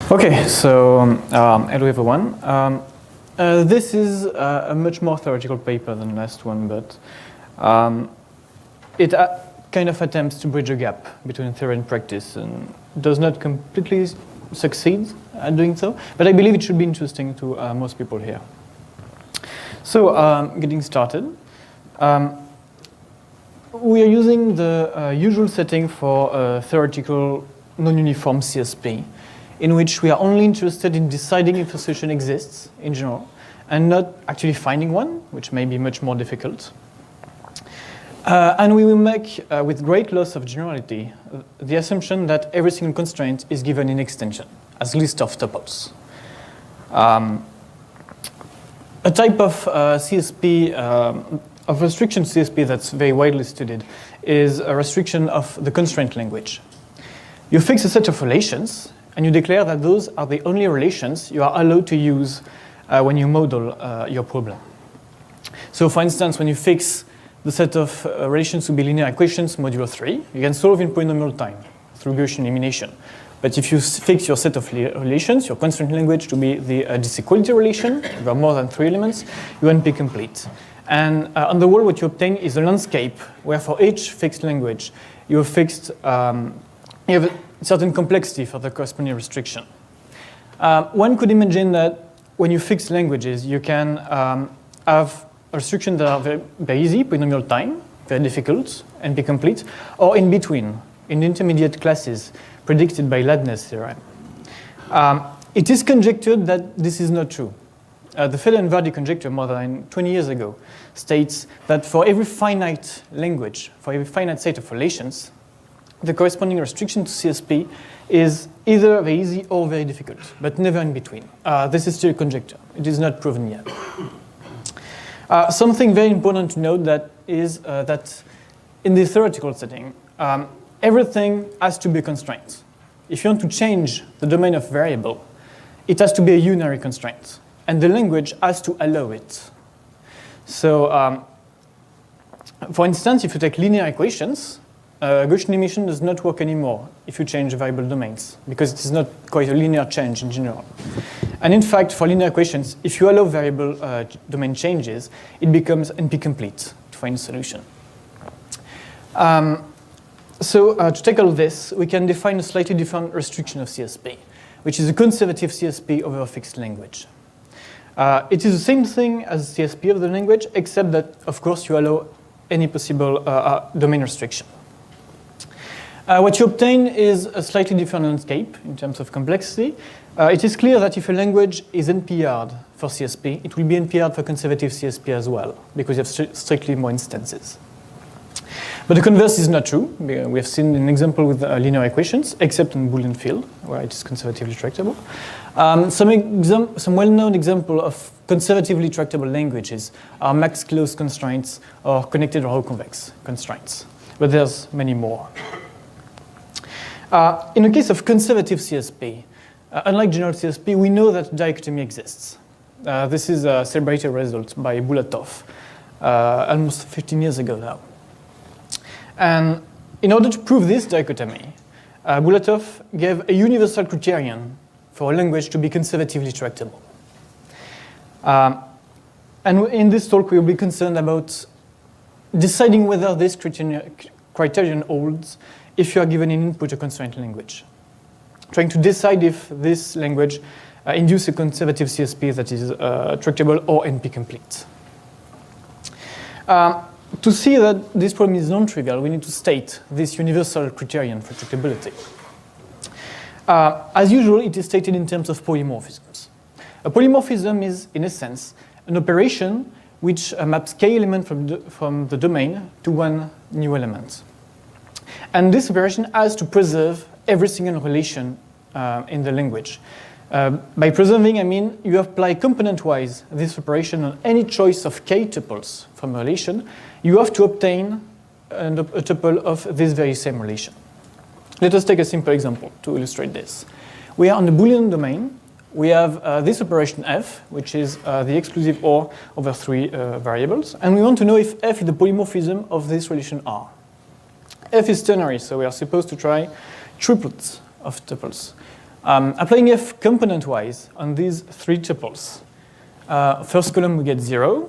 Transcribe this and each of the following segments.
Okay, so hello everyone. This is a much more theoretical paper than the last one, but it kind of attempts to bridge a gap between theory and practice and does not completely succeed at doing so, but I believe it should be interesting to most people here. So getting started, we are using the usual setting for theoretical non-uniform CSP, in which we are only interested in deciding if a solution exists in general, and not actually finding one, which may be much more difficult. And we will make, with great loss of generality, the assumption that every single constraint is given in extension, as list of tuples. A type of CSP, of restriction CSP that's very widely studied, is a restriction of the constraint language. You fix a set of relations, and you declare that those are the only relations you are allowed to use when you model your problem. So for instance, when you fix the set of relations to be linear equations modulo 3, you can solve in polynomial time through Gaussian elimination. But if you fix your set of relations, your constraint language to be the disequality relation, there are more than 3 elements, you won't be complete. And on the whole, what you obtain is a landscape where for each fixed language, you have fixed you have a certain complexity for the corresponding restriction. One could imagine that when you fix languages, you can have restrictions that are very, very easy, polynomial time, very difficult, and be complete, or in between, in intermediate classes predicted by Ladner's theorem. It is conjectured that this is not true. The Fedor and Vardy conjecture more than 20 years ago states that for every finite language, for every finite set of relations, the corresponding restriction to CSP is either very easy or very difficult, but never in between. This is still a conjecture. It is not proven yet. Something very important to note that is that in the theoretical setting, everything has to be a constraint. If you want to change the domain of variable, it has to be a unary constraint, and the language has to allow it. So, for instance, if you take linear equations, Gaussian elimination does not work anymore if you change variable domains, because it is not quite a linear change in general. And in fact, for linear equations, if you allow variable domain changes, it becomes NP-complete to find a solution. So to tackle this, we can define a slightly different restriction of CSP, which is a conservative CSP over a fixed language. It is the same thing as CSP of the language, except that, of course, you allow any possible domain restriction. What you obtain is a slightly different landscape in terms of complexity. It is clear that if a language is NP-hard for CSP, it will be NP-hard for conservative CSP as well, because you have strictly more instances. But the converse is not true. We have seen an example with linear equations, except in Boolean field, where it is conservatively tractable. Some well-known example of conservatively tractable languages are max-closed constraints or connected or convex constraints. But there's many more. In the case of conservative CSP, unlike general CSP, we know that dichotomy exists. This is a celebrated result by Bulatov almost 15 years ago now. And in order to prove this dichotomy, Bulatov gave a universal criterion for a language to be conservatively tractable. And in this talk, we will be concerned about deciding whether this criterion holds if you are given an input a constraint language. Trying to decide if this language induces a conservative CSP that is tractable or NP-complete. To see that this problem is non-trivial, we need to state this universal criterion for tractability. As usual, it is stated in terms of polymorphisms. A polymorphism is, in a sense, an operation which maps k element from the domain to one new element. And this operation has to preserve every single relation in the language. By preserving, I mean you apply component-wise this operation on any choice of k tuples from a relation. You have to obtain a tuple of this very same relation. Let us take a simple example to illustrate this. We are on the Boolean domain. We have this operation f, which is the exclusive OR over 3 variables. And we want to know if f is the polymorphism of this relation R. F is ternary, so we are supposed to try triplets of tuples. Applying f component-wise on these three tuples. First column we get 0,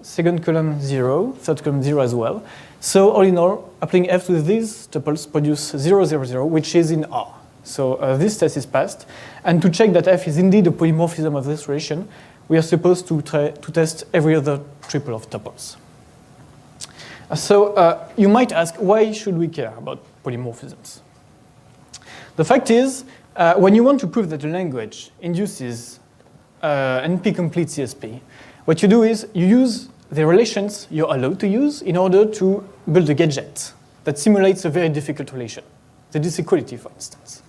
second column 0, third column 0 as well. So all in all, applying f to these tuples produce 0, 0, 0, which is in R. So this test is passed. And to check that f is indeed a polymorphism of this relation, we are supposed to test every other triple of tuples. So you might ask, why should we care about polymorphisms? The fact is, when you want to prove that a language induces NP-complete CSP, what you do is you use the relations you're allowed to use in order to build a gadget that simulates a very difficult relation, the disequality, for instance.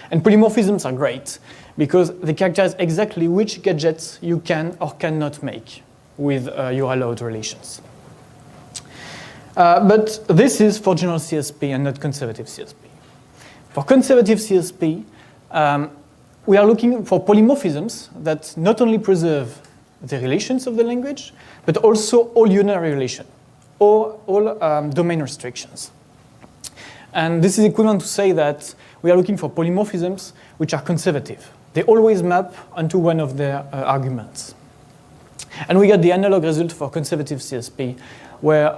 And polymorphisms are great because they characterize exactly which gadgets you can or cannot make with your allowed relations. But this is for general CSP and not conservative CSP. For conservative CSP, we are looking for polymorphisms that not only preserve the relations of the language, but also all unary relation, or all domain restrictions. And this is equivalent to say that we are looking for polymorphisms which are conservative. They always map onto one of their arguments. And we get the analog result for conservative CSP, where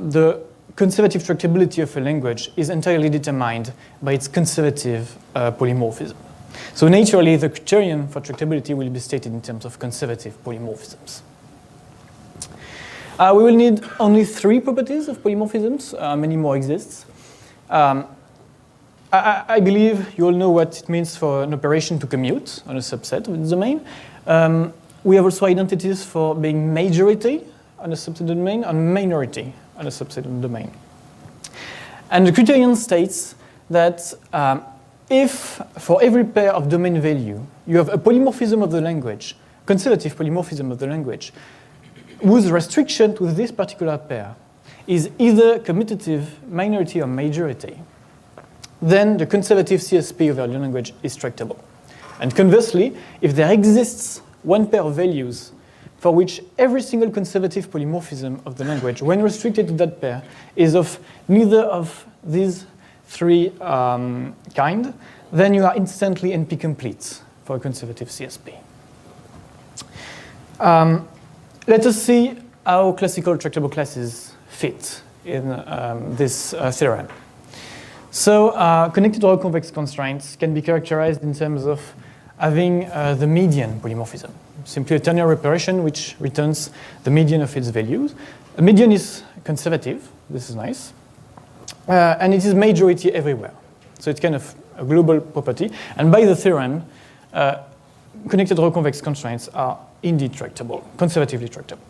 the conservative tractability of a language is entirely determined by its conservative polymorphism. So naturally, the criterion for tractability will be stated in terms of conservative polymorphisms. We will need only 3 properties of polymorphisms. Many more exist. I believe you all know what it means for an operation to commute on a subset of its domain. We have also identities for being majority on a subset of the domain and minority on a subset of the domain. And the criterion states that if for every pair of domain value you have a polymorphism of the language, conservative polymorphism of the language, whose restriction to this particular pair is either commutative, minority, or majority, then the conservative CSP of your language is tractable. And conversely, if there exists one pair of values for which every single conservative polymorphism of the language, when restricted to that pair, is of neither of these 3 kind, then you are instantly NP-complete for a conservative CSP. Let us see how classical tractable classes fit in this theorem. So connected row convex constraints can be characterized in terms of having the median polymorphism, simply a ternary operation which returns the median of its values. A median is conservative, this is nice, and it is majority everywhere. So it's kind of a global property, and by the theorem, connected row convex constraints are indeed tractable, conservatively tractable.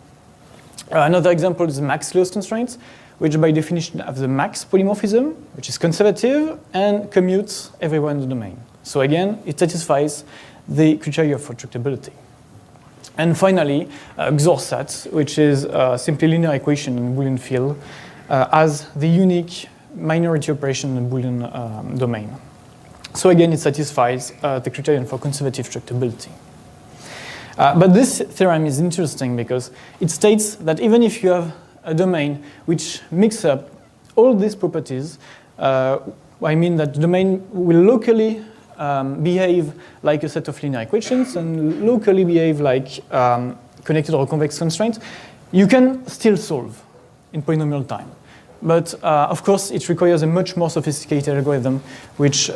Another example is max closed constraints, which by definition have the max polymorphism, which is conservative and commutes everywhere in the domain. So again, it satisfies the criteria for tractability. And finally, XOR-SAT, which is simply linear equation in Boolean field, as the unique minority operation in the Boolean domain. So again, it satisfies the criterion for conservative tractability. But this theorem is interesting because it states that even if you have a domain which mixes up all these properties, I mean that the domain will locally behave like a set of linear equations and locally behave like connected or convex constraints, you can still solve in polynomial time. But of course, it requires a much more sophisticated algorithm which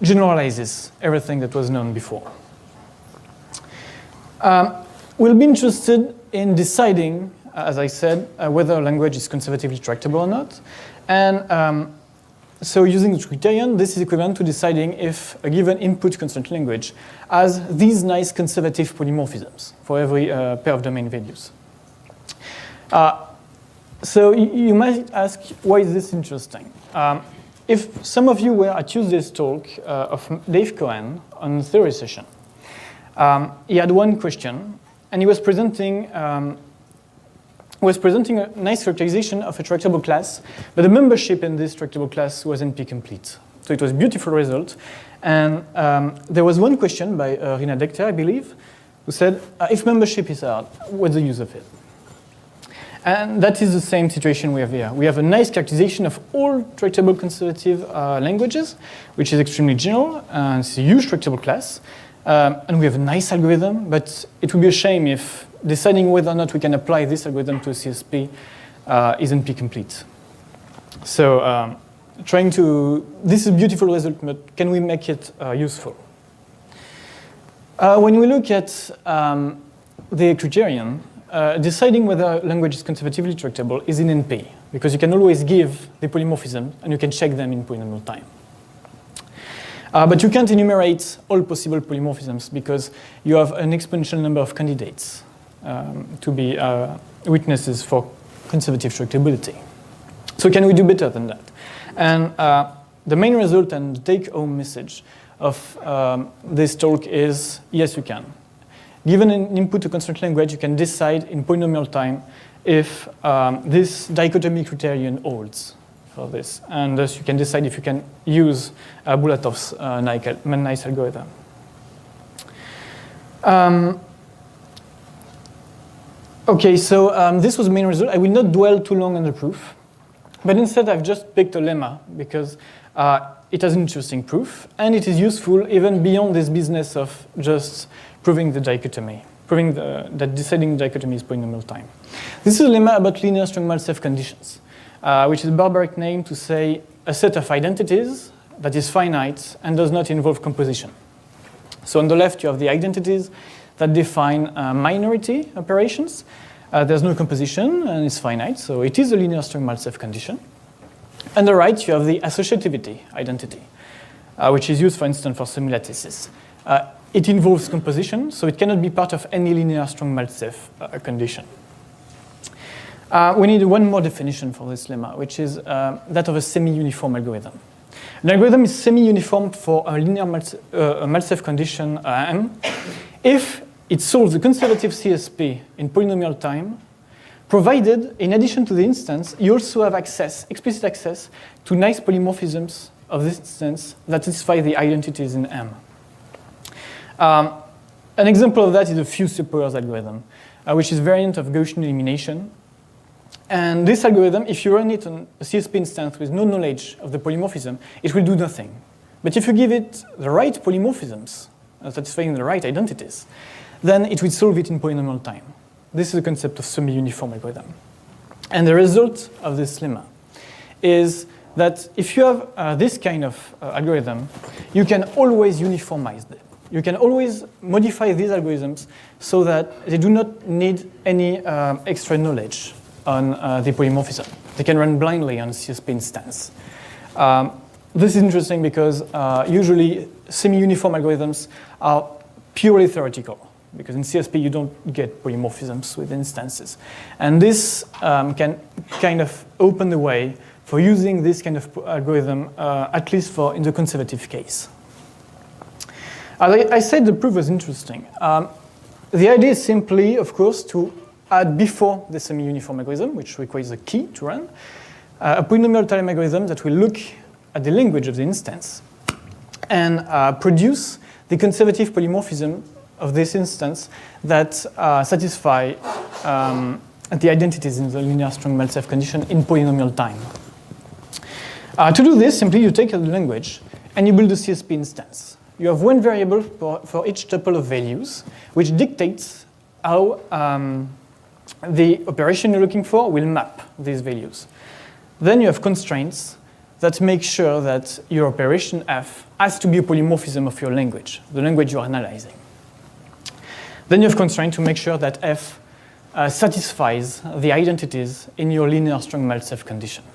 generalizes everything that was known before. We'll be interested in deciding, as I said, whether a language is conservatively tractable or not. And so using the criterion, this is equivalent to deciding if a given input constraint language has these nice conservative polymorphisms for every pair of domain values. So you might ask, why is this interesting? If some of you were at Tuesday's talk of Dave Cohen on the theory session, he had one question, and he was presenting a nice characterization of a tractable class, but the membership in this tractable class was NP-complete. So it was a beautiful result. And there was one question by Rina Dekter, I believe, who said, if membership is hard, what's the use of it? And that is the same situation we have here. We have a nice characterization of all tractable conservative languages, which is extremely general, and it's a huge tractable class. And we have a nice algorithm, but it would be a shame if deciding whether or not we can apply this algorithm to a CSP isn't P-complete. So this is a beautiful result, but can we make it useful? When we look at the criterion, deciding whether a language is conservatively tractable is in NP, because you can always give the polymorphism and you can check them in polynomial time. But you can't enumerate all possible polymorphisms because you have an exponential number of candidates to be witnesses for conservative tractability. So can we do better than that? And the main result and take-home message of this talk is, yes, you can. Given an input to constraint language, you can decide in polynomial time if this dichotomy criterion holds for this. And thus you can decide if you can use Bulatov's nice algorithm. Okay, so this was the main result. I will not dwell too long on the proof, but instead I've just picked a lemma because it has an interesting proof, and it is useful even beyond this business of just proving the dichotomy, proving that deciding the dichotomy is polynomial time. This is a lemma about linear strong Maltsev conditions, which is a barbaric name to say a set of identities that is finite and does not involve composition. So on the left, you have the identities that define minority operations. There's no composition, and it's finite, so it is a linear strong Maltsev condition. On the right, you have the associativity identity, which is used, for instance, for semi-lattices. It involves composition, so it cannot be part of any linear strong Maltsev condition. We need one more definition for this lemma, which is that of a semi-uniform algorithm. An algorithm is semi-uniform for a linear Maltsev condition M if it solves the conservative CSP in polynomial time, provided, in addition to the instance, you also have access, explicit access, to nice polymorphisms of this instance that satisfy the identities in M. An example of that is a few superpowers algorithm, which is a variant of Gaussian elimination. And this algorithm, if you run it on a CSP instance with no knowledge of the polymorphism, it will do nothing. But if you give it the right polymorphisms, satisfying the right identities, then it will solve it in polynomial time. This is the concept of semi-uniform algorithm. And the result of this lemma is that if you have this kind of algorithm, you can always uniformize them. You can always modify these algorithms so that they do not need any extra knowledge on the polymorphism. They can run blindly on a CSP instance. This is interesting because usually semi-uniform algorithms are purely theoretical, because in CSP you don't get polymorphisms with instances. And this can kind of open the way for using this kind of algorithm, at least in the conservative case. As I said, the proof was interesting. The idea is simply, of course, to add before the semi-uniform algorithm, which requires a key to run, a polynomial time algorithm that will look at the language of the instance and produce the conservative polymorphism of this instance that satisfy the identities in the linear strong Maltsev condition in polynomial time. To do this, simply you take the language and you build a CSP instance. You have one variable for each tuple of values, which dictates how the operation you're looking for will map these values. Then you have constraints that make sure that your operation F has to be a polymorphism of your language, the language you're analyzing. Then you have constraints to make sure that F satisfies the identities in your linear strong Maltsev condition.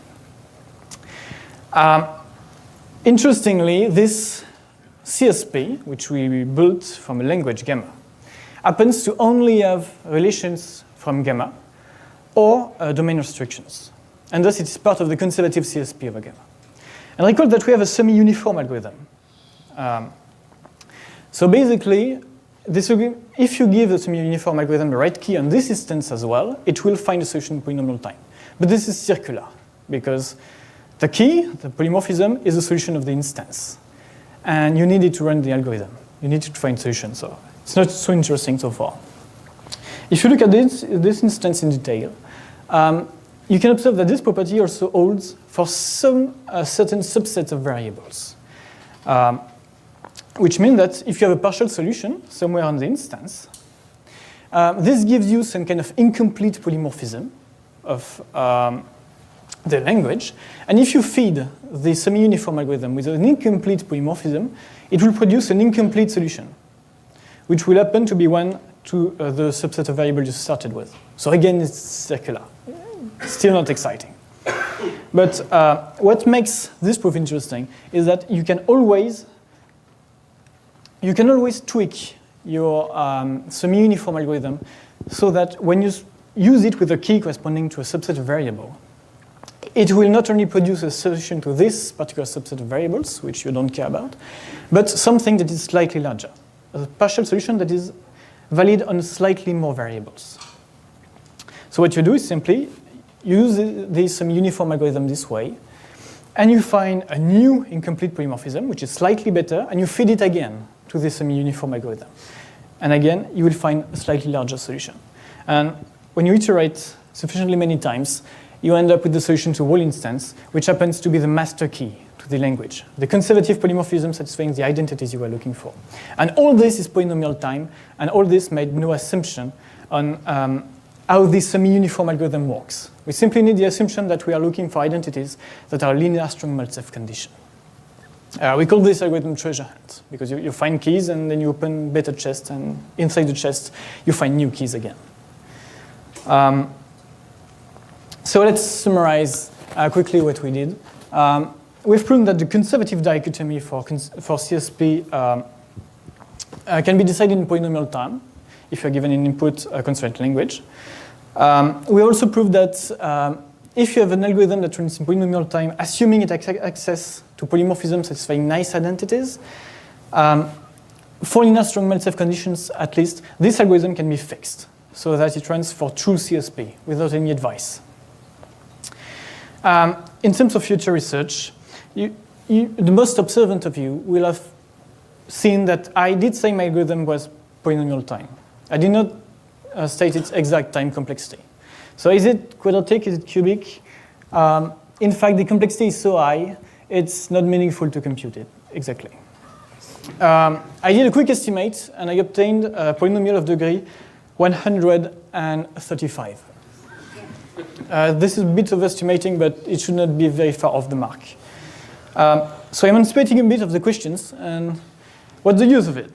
Interestingly, this CSP, which we built from a language gamma, happens to only have relations from gamma or domain restrictions. And thus it is part of the conservative CSP of a gamma. And recall that we have a semi-uniform algorithm. So basically, if you give the semi-uniform algorithm the right key on this instance as well, it will find a solution in polynomial time. But this is circular, because the key, the polymorphism, is the solution of the instance. And you need it to run the algorithm. You need to find solutions. So it's not so interesting so far. If you look at this instance in detail, you can observe that this property also holds for some certain subset of variables, which means that if you have a partial solution somewhere on the instance, this gives you some kind of incomplete polymorphism of the language. And if you feed the semi-uniform algorithm with an incomplete polymorphism, it will produce an incomplete solution, which will happen to be one to the subset of variables you started with. So again, it's circular. Still not exciting. But what makes this proof interesting is that you can always tweak your semi-uniform algorithm so that when you use it with a key corresponding to a subset of variable, it will not only produce a solution to this particular subset of variables, which you don't care about, but something that is slightly larger, a partial solution that is valid on slightly more variables. So what you do is simply use this semi-uniform algorithm this way, and you find a new incomplete polymorphism, which is slightly better, and you feed it again to this semi-uniform algorithm. And again, you will find a slightly larger solution. And when you iterate sufficiently many times, you end up with the solution to a whole instance, which happens to be the master key to the language, the conservative polymorphism satisfying the identities you were looking for. And all this is polynomial time, and all this made no assumption on how this semi-uniform algorithm works. We simply need the assumption that we are looking for identities that are linear strong Maltsev condition. We call this algorithm treasure hunt, because you find keys, and then you open better chest, and inside the chest, you find new keys again. So let's summarize quickly what we did. We've proven that the conservative dichotomy for CSP can be decided in polynomial time if you're given an input constraint language. We also proved that if you have an algorithm that runs in polynomial time, assuming it has access to polymorphisms satisfying nice identities, for linear strong Maltsev conditions at least, this algorithm can be fixed so that it runs for true CSP without any advice. In terms of future research, the most observant of you will have seen that I did say my algorithm was polynomial time. I did not state its exact time complexity. So is it quadratic, is it cubic? In fact, the complexity is so high, it's not meaningful to compute it exactly. I did a quick estimate, and I obtained a polynomial of degree 135. This is a bit of estimating, but it should not be very far off the mark. So I'm anticipating a bit of the questions, and what's the use of it?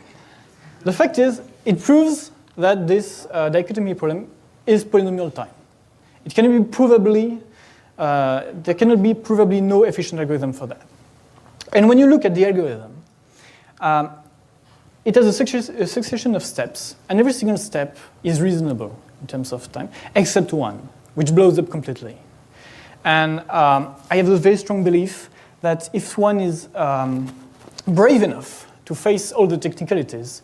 The fact is, it proves that this dichotomy problem is polynomial time. It cannot be provably, there cannot be provably no efficient algorithm for that. And when you look at the algorithm, it has a succession of steps, and every single step is reasonable in terms of time, except one, which blows up completely. And I have a very strong belief that if one is brave enough to face all the technicalities,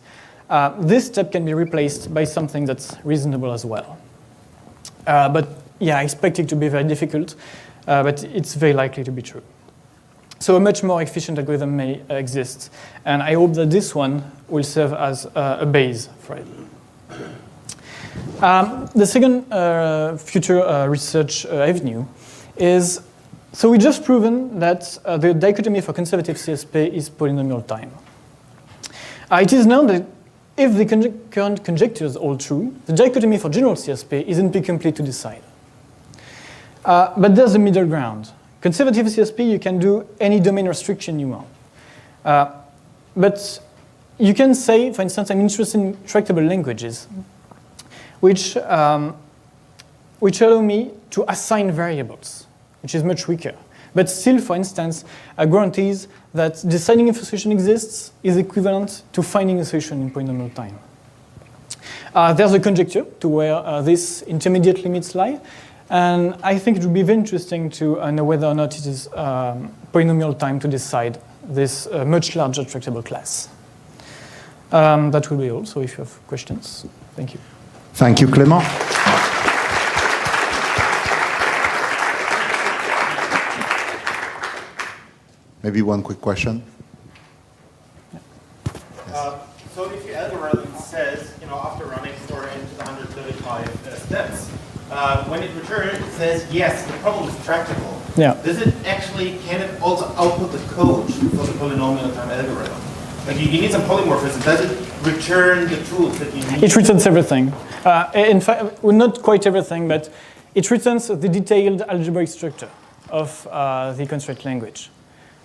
this step can be replaced by something that's reasonable as well. But yeah, I expect it to be very difficult, but it's very likely to be true. So a much more efficient algorithm may exist, and I hope that this one will serve as a base for it. The second future research avenue is, so we just proven that the dichotomy for conservative CSP is polynomial time. It is known that if the current conjectures hold true, the dichotomy for general CSP isn't complete to decide. But there's a middle ground. Conservative CSP, you can do any domain restriction you want. But you can say, for instance, I'm interested in tractable languages, which allow me to assign variables, which is much weaker. But still, for instance, guarantees that deciding if a solution exists is equivalent to finding a solution in polynomial time. There's a conjecture to where these intermediate limits lie, and I think it would be very interesting to know whether or not it is polynomial time to decide this much larger tractable class. That will be all, so if you have questions, thank you. Thank you, Clément. Maybe one quick question. So if your algorithm says, after running for into the 135 steps, when it returns, it says, yes, the problem is tractable. Yeah. Does it actually, can it also output the code for the polynomial time algorithm? Like you need some polymorphism. Does it return the tools that you need? It returns everything. In fact, well, not quite everything, but it returns the detailed algebraic structure of the constraint language.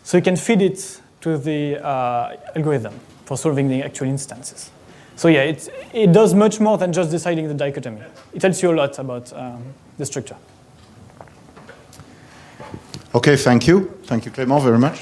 So you can feed it to the algorithm for solving the actual instances. So yeah, it does much more than just deciding the dichotomy. It tells you a lot about the structure. Okay, thank you. Thank you, Clément, very much.